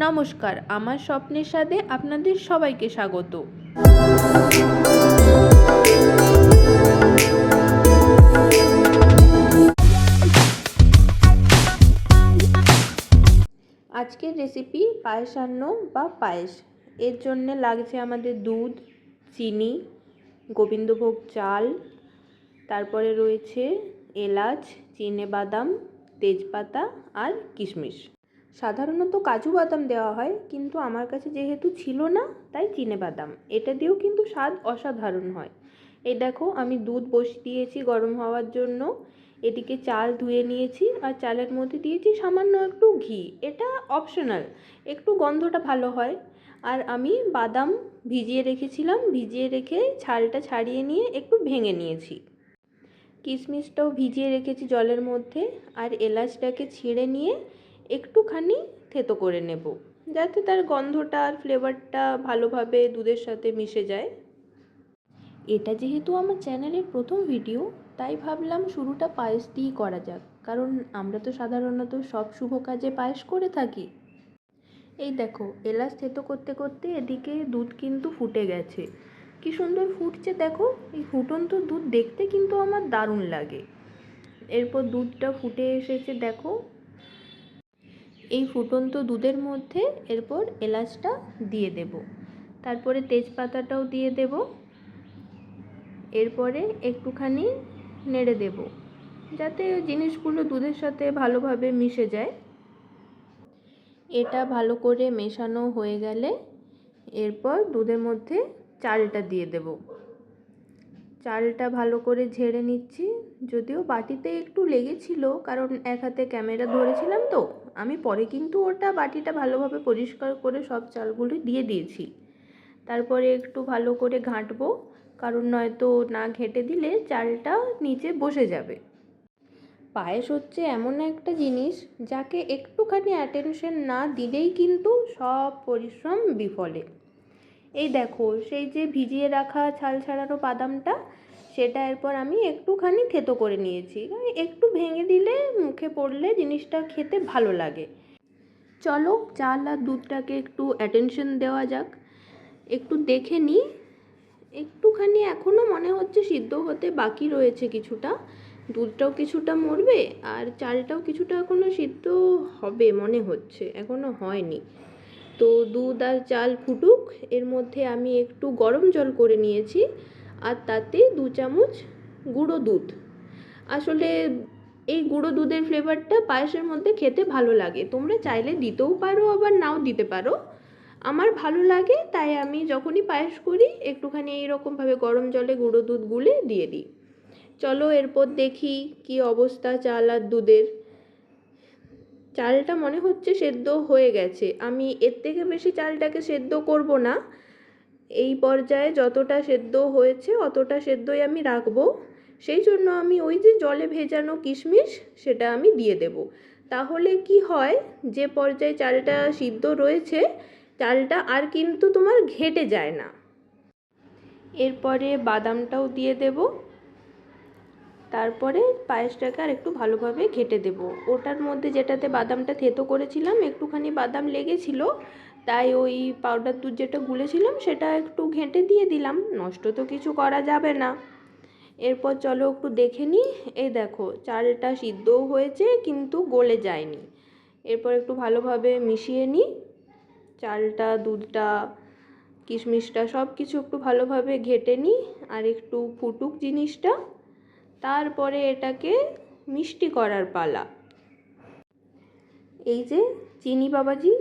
নমস্কার, আমার স্বপ্নের স্বাদে আপনাদের সবাইকে স্বাগত। আজকের রেসিপি পায়েসান্ন বা পায়েস। এর জন্য লাগছে আমাদের দুধ, চিনি, গোবিন্দভোগ চাল, তারপরে রয়েছে এলাচ, চিনেবাদাম, তেজপাতা আর কিশমিশ। সাধারণত কাজু বাদাম দেওয়া হয়, কিন্তু আমার কাছে যেহেতু ছিল না তাই চিনেবাদাম। এটা দিয়েও কিন্তু স্বাদ অসাধারণ হয়। এই দেখো, আমি দুধ বসিয়ে দিয়েছি গরম হওয়ার জন্য। এদিকে চাল ধুয়ে নিয়েছি আর চালের মধ্যে দিয়েছি সামান্য একটু ঘি। এটা অপশনাল, একটু গন্ধটা ভালো হয়। আর আমি বাদাম ভিজিয়ে রেখেছিলাম, ভিজিয়ে রেখে ছালটা ছাড়িয়ে নিয়ে একটু ভেঙে নিয়েছি। কিশমিশটাও ভিজিয়ে রেখেছি জলের মধ্যে। আর এলাচটাকে ছিঁড়ে নিয়ে একটুখানি থেতো করে নেব, যাতে তার গন্ধটা আর ফ্লেভারটা ভালোভাবে দুধের সাথে মিশে যায়। এটা যেহেতু আমার চ্যানেলের প্রথম ভিডিও, তাই ভাবলাম শুরুটা পায়েস দিয়েই করা যাক, কারণ আমরা তো সাধারণত সব শুভ কাজে পায়েস করে থাকি। এই দেখো, এলাচ থেতো করতে করতে এদিকে দুধ কিন্তু ফুটে গেছে। কি সুন্দর ফুটছে দেখো। এই ফুটন্ত দুধ দেখতে কিন্তু আমার দারুণ লাগে। এরপর দুধটা ফুটে এসেছে দেখো। এই ফুটন্ত দুধের মধ্যে এরপর এলাচটা দিয়ে দেব, তারপরে তেজপাতাটাও দিয়ে দেব। এরপরে একটুখানি নেড়ে দেব, যাতে জিনিসগুলো দুধের সাথে ভালোভাবে মিশে যায়। এটা ভালো করে মেশানো হয়ে গেলে এরপর দুধের মধ্যে চালটা দিয়ে দেব। চালটা ভালো করে ঝেড়ে নিচ্ছি, যদিও বাটিতে একটু লেগেছিল, কারণ এক হাতে ক্যামেরা ধরেছিলাম তো। আমি পরে কিন্তু ওটা বাটিটা ভালোভাবে পরিষ্কার করে সব চালগুলো দিয়ে দিয়েছি। তারপরে একটু ভালো করে ঘাঁটবো, কারণ নয়তো না ঘেঁটে দিলে চালটা নিচে বসে যাবে। পায়েস হচ্ছে এমন একটা জিনিস যাকে একটুখানি অ্যাটেনশন না দিলেই কিন্তু সব পরিশ্রম বিফলে। এই দেখো, সেই যে ভিজিয়ে রাখা ছাল ছাড়ানো বাদামটা, সেটা এরপর আমি একটুখানি থেতো করে নিয়েছি। একটু ভেঙে দিলে মুখে পড়লে জিনিসটা খেতে ভালো লাগে। চলো, চাল আর দুধটাকে একটু অ্যাটেনশন দেওয়া যাক। একটু দেখে নিই। একটুখানি এখনও মনে হচ্ছে সিদ্ধ হতে বাকি রয়েছে কিছুটা। দুধটাও কিছুটা মরবে আর চালটাও কিছুটা এখনও সিদ্ধ হবে মনে হচ্ছে, এখনও হয়নি। তো দুধ আর চাল ফুটুক। এর মধ্যে আমি একটু গরম জল করে নিয়েছি, আর তাতে 2 চামচ গুঁড়ো দুধ। আসলে এই গুঁড়ো দুধের ফ্লেভারটা পায়েসের মধ্যে খেতে ভালো লাগে। তোমরা চাইলে দিতেও পারো, আবার নাও দিতে পারো। আমার ভালো লাগে, তাই আমি যখনই পায়েস করি একটুখানি এইরকমভাবে গরম জলে গুঁড়ো দুধ গুলে দিয়ে দিই। চলো, এরপর দেখি কি অবস্থা চাল আর দুধের। চালটা মনে হচ্ছে সেদ্ধ হয়ে গেছে। আমি এর থেকে বেশি চালটাকে সেদ্ধ করব না। এই পর্যায়ে যতটা সেদ্ধ হয়েছে অতটা সেদ্ধই আমি রাখবো। সেই জন্য আমি ওই যে জলে ভেজানো কিশমিশ, সেটা আমি দিয়ে দেব। তাহলে কি হয়, যে পর্যায়ে চালটা সিদ্ধ রয়েছে, চালটা আর কিন্তু তোমার ঘেঁটে যায় না। এরপরে বাদামটাও দিয়ে দেব। তারপরে পায়েসটাকে আর একটু ভালোভাবে ঘেঁটে দেব। ওটার মধ্যে যেটাতে বাদামটা থেতো করেছিলাম, একটুখানি বাদাম লেগেছিল, তাই ওই পাউডার দুধ যেটা গুলেছিলাম সেটা একটু ঘেঁটে দিয়ে দিলাম। নষ্ট তো কিছু করা যাবে না। এরপর চলো একটু দেখে নিই। এই দেখো, চালটা সিদ্ধও হয়েছে কিন্তু গলে যায়নি। এরপর একটু ভালোভাবে মিশিয়ে নিই। চালটা, দুধটা, কিশমিশটা সব কিছু একটু ভালোভাবে ঘেঁটে নিই। আর একটু ফুটুক জিনিসটা, তারপরে এটাকে মিষ্টি করার পালা। এই যে চিনি বাবাজি,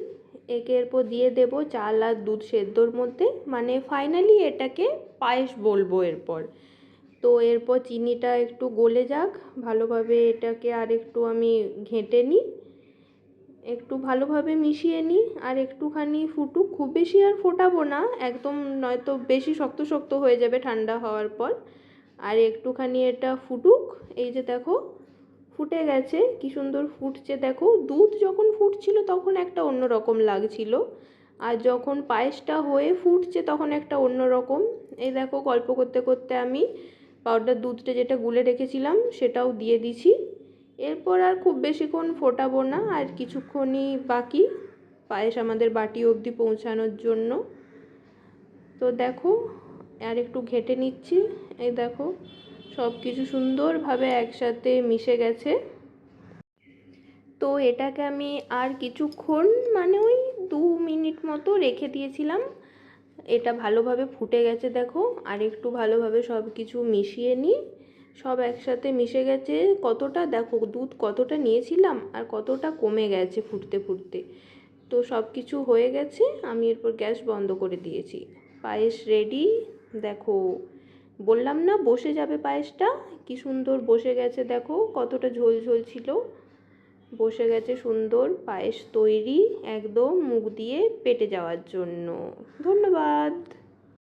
একে এরপর দিয়ে দেব চাল আর দুধ সেদ্ধর মধ্যে। মানে ফাইনালি এটাকে পায়েস বলবো এরপর। তো এরপর চিনিটা একটু গলে যাক, ভালোভাবে এটাকে আর একটু আমি ঘেঁটে নিই, একটু ভালোভাবে মিশিয়ে নিই। আর একটুখানি ফুটুক, খুব বেশি আর ফোটাবো না একদম, নয়তো বেশি শক্ত শক্ত হয়ে যাবে ঠান্ডা হওয়ার পর। আর একটুখানি এটা ফুটুক। এই যে দেখো, ফুটে গেছে, কি সুন্দর ফুটছে দেখো। দুধ যখন ফুটছিল তখন একটা অন্য রকম লাগছিল, আর যখন পায়েসটা হয়ে ফুটছে তখন একটা অন্য রকম। এই দেখো, গল্প করতে করতে আমি পাউডার দুধটা যেটা গুলে রেখেছিলাম সেটাও দিয়ে দিছি। এরপর আর খুব বেশিক্ষণ ফোটাবো না, আর কিছুক্ষণই বাকি। পায়েস আমাদের বাটি অবধি পৌঁছানোর জন্য। তো দেখো আর একটু ঘেটে নিচ্ছি। এই দেখো সব কিছু সুন্দরভাবে একসাথে মিশে গেছে। তো এটাকে আমি আর কিছুক্ষণ মানে ওই 2 মিনিট মতো রেখে দিয়েছিলাম। এটা ভালোভাবে ফুটে গেছে দেখো। আর একটু ভালোভাবে সব কিছু মিশিয়ে নিই। সব একসাথে মিশে গেছে। কতটা দেখো দুধ কতটা নিয়েছিলাম আর কতটা কমে গেছে ফুটতে ফুটতে। তো সব কিছু হয়ে গেছে, আমি এরপর গ্যাস বন্ধ করে দিয়েছি। পায়েস রেডি। দেখো বললাম না বসে যাবে পায়েসটা, কি সুন্দর বসে গেছে দেখো, কতটা ঝোল ঝোল ছিল, বসে গেছে সুন্দর। পায়েস তৈরি একদম মুখ দিয়ে পেটে যাওয়ার জন্য। ধন্যবাদ।